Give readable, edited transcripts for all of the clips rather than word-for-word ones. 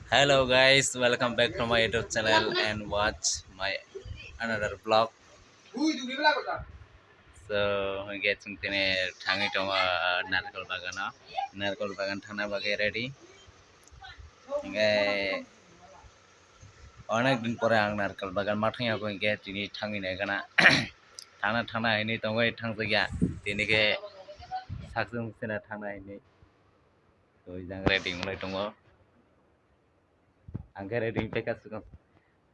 Hello guys, welcome back to my YouTube channel and watch my another vlog. So getting tine tangi tong narkol bagan thana bagai ready. Inge onek din pore ang narkol bagan mathang ako inge tini tangi ne kana thana ini tongai thang jagya tini ke saksung sena thana ini. So jang ready mulai tongo. Angke ready peka suka.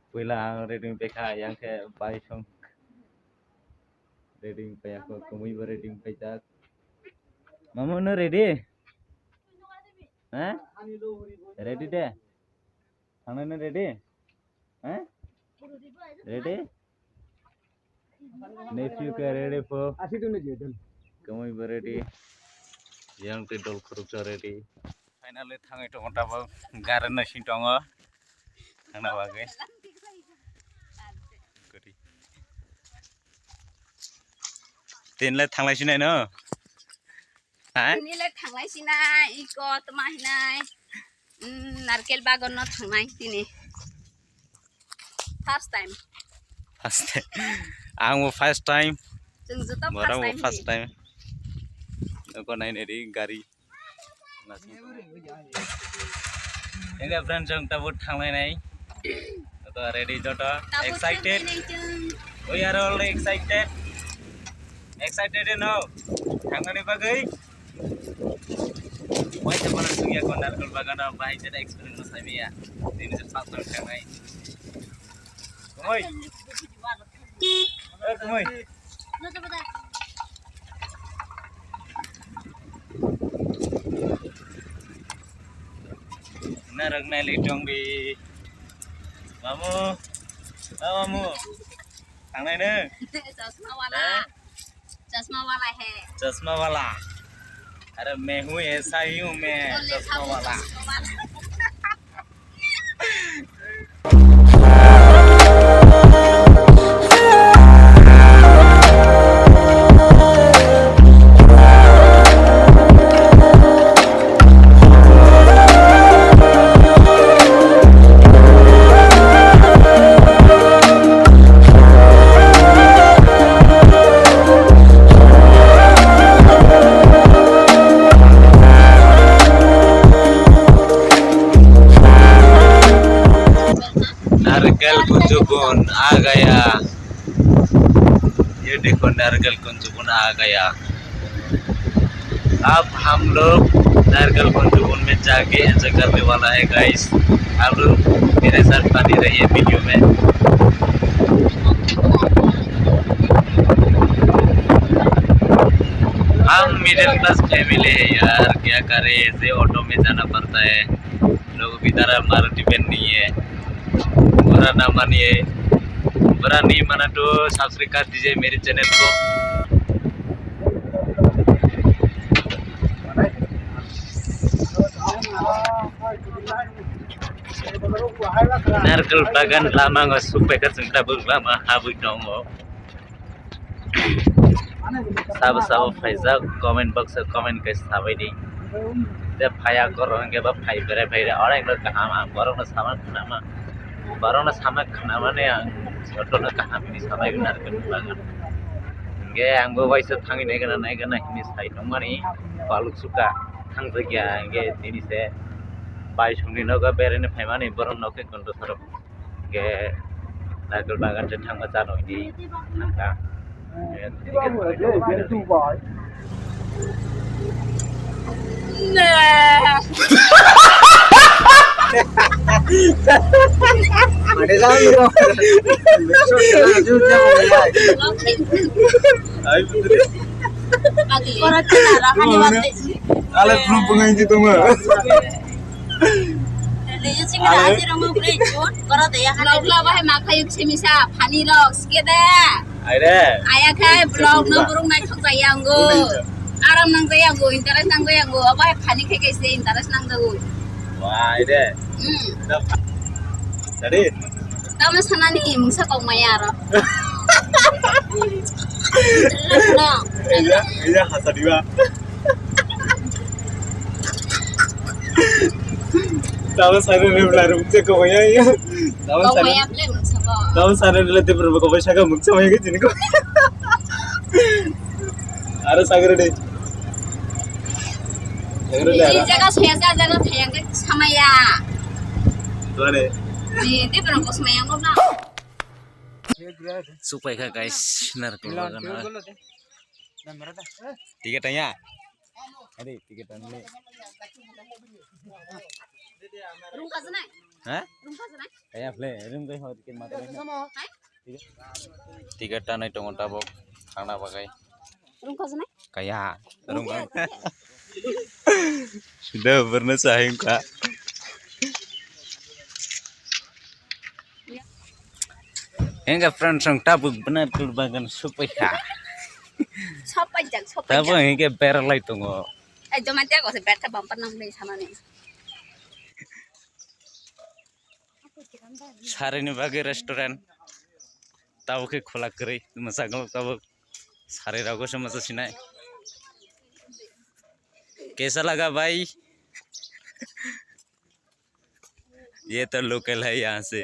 Pula ang ready peka yang ke bai song ready peka ko kumui ready peka. Mama no ready? Huh? Ready deh? Thang na ready? Huh? Ready? Nephew ka ready for? Kumui ready? Yang tidol kuruk ready? Finally thang itu kontap garan nasi tongo. Thang na bagai. Tin le thang lai sini no. Hah? Ini le thang lai sinai, iko temah sinai. Narkel bagon no thang lai sini. First time. First time. Ang first time. Jeng juta Barang first time. Aku naik dari gari. Enggak friends jeng tabut thang lai nai. Atau ready jota? Excited? We are all excited. Excited no? Thang ni bagai. Why the mana sugia konar kul bagana bahai jadi experience saya ya. Ini first time thang lai. Oi. Oi. Narang na litong di mamu thằng này nữa चश्मा वाला है चश्मा वाला अरे मैं हूँ ऐसा ही हूँ मैं चश्मा वाला नारकल कुंजुबुन आ गया। ये देखो नारकल कुंजुबुन आ गया। अब हम लोग नारकल कुंजुबुन में जाके एंजॉय करने वाला है गाइस। आप लोग मेरे साथ बने रहिए वीडियो में। हम मिडिल क्लास फैमिली है यार, क्या करें, ऐसे ऑटो में जाना पड़ता है। लोगों की तरह हमारा डिपेंड नहीं है। बुरा ना मानिए, बुरा नहीं माना तो सब्सक्राइब कर दीजिए मेरे चैनल को। नारकल बागान लामा सुपे का चिंता बुलामा हाबु दंगो। साब फाइजा कमेंट बॉक्स कमेंट के साबायदि जे फाया करंगे बा फाइ बेरे और एक कहामा बरनो सामान खानामा बरनो सामान खानामा ने छोटो कहाम नि साबाय नारकल बागान गे आंबो बाइसो थांगि नायगोना हिनि साइ दंमानि बालुक सुका थांजगिया गे दिनिसे बाय संनि नगा बेरेने फाइमानि बरनो के गन्द सरब गे नारकल बागान जे थांगा जानो नि थांगा ayah kayak blog no burung naik thok jayanggo aram nang jayanggo interest nang jayanggo apa phani kayak ise interest nang dago wah ide tadi kamu sana nih musa kau mayar iya hasa diwa Tahu sana ni belar mungkin kau ya. Tahu Kau sana. maya play muncul. Tahu sana ni lebih berapa kau bisa kau mungkin sama yang ini kau. Harus agar deh. Agar deh. Ini jaga jaga yang ke sama ya. Tuh deh. Ini berapa sama yang kau nak? Supaya kah guys, narkoba kan. Tiga tanya. Ada tiga tanya. Rum kasih naik. Hah? Rum kasih naik. Kayak play, rum kayak mau bikin mata ini. Tiga tanya itu nggak tabok, karena pakai. Rum kasih naik. Kayak rum kan. Sudah pernah sayang kak. Enggak friend song tabuk benar kelbagan supaya. Sopai jak sopai. Tabuk enggak berlai tunggu. Cuma dia kau sebetulnya bumper nang deh sama nih. सारे ने बागे restaurant ताऊ के खोला करे मसागल ताऊ सारे रागो से मसा सिनाए कैसा लगा भाई ये तो लोकल है यहाँ से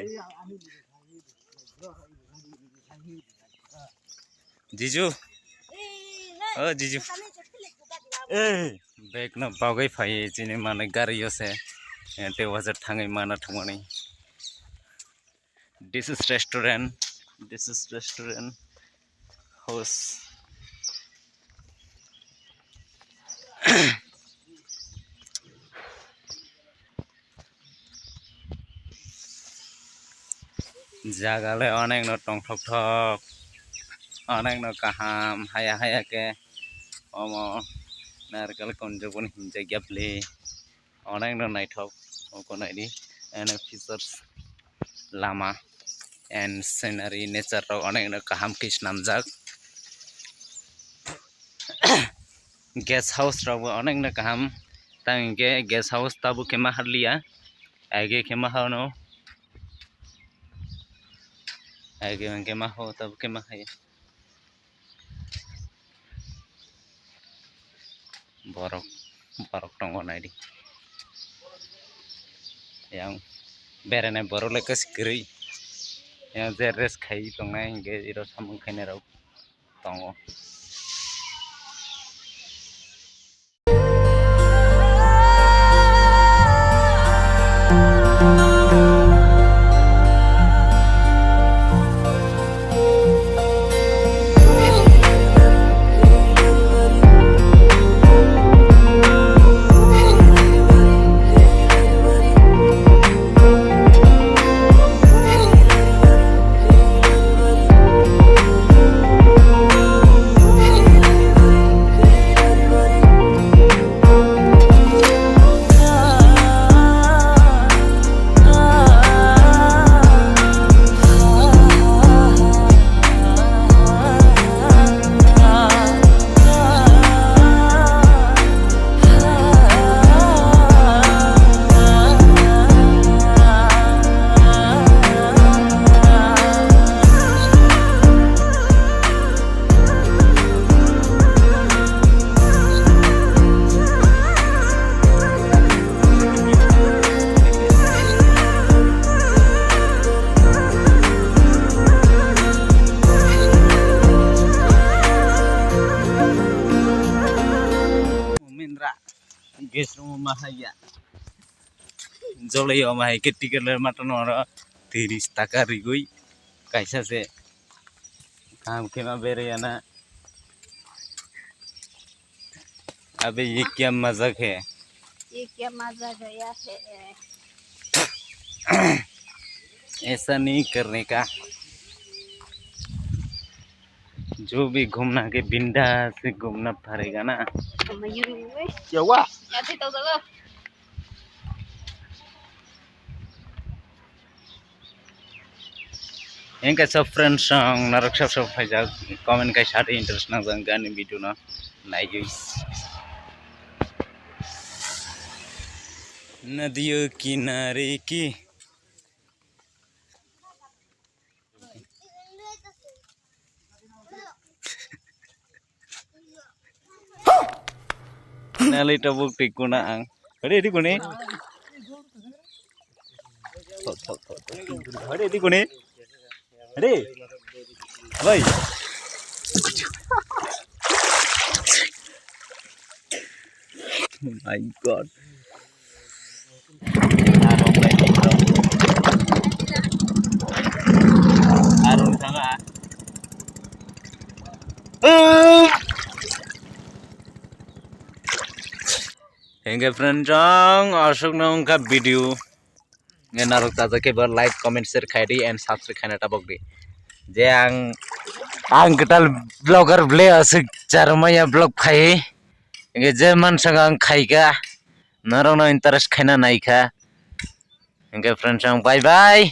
जीजू ओ जीजू बैग ना बागै फाये जिने माने गारियों से ते वजह थांगे माना ठुमाने This is restaurant. This is restaurant house. Jagale onek no tong thok thok, onek no kaham haya haya ke, omo narkal konjobon hinja gyapli, onek no nai thok, oko nai di, and features lama. And scenery nature ro onek no kaham kis namjak guest house ro onek no kaham tang ke guest house tabu kema harliya age kema hano age kema ho tabu kema hai borok borok tong onai di yang berene borok lekas geri yang jeres kai tongai hingga iro samung kene rau tongo guest room mahaya jolai mahai ke tiket ler matan ora 30 taka rigui kaisa se काम के में बेरे ना अबे ये क्या मजाक है ये क्या मजा गया है ऐसा नहीं करने का जो भी घूमना के बिंदा से घूमना पड़ेगा ना Ya wah. ya thì tao tao इनका सब फ्रेंड सॉन्ग नरक सब फाइजा कमेंट का साथ इंटरेस्ट ना गाने वीडियो ना नाइस नदियों किनारे की Nali tabuk tikuna ang. Ada di kuni. अरे दी कोने अरे भाई My God. Arung sama. Hingga friend jong, asuk nong ka video. Ngenarok tata ke ber like, comment, share khairi and subscribe khana tabok di. Ang ketal blogger ble asuk charmaya blog khai. Hingga zaman sangang khai ka. Narong no interest khaina naika. Hingga friend jong bye bye.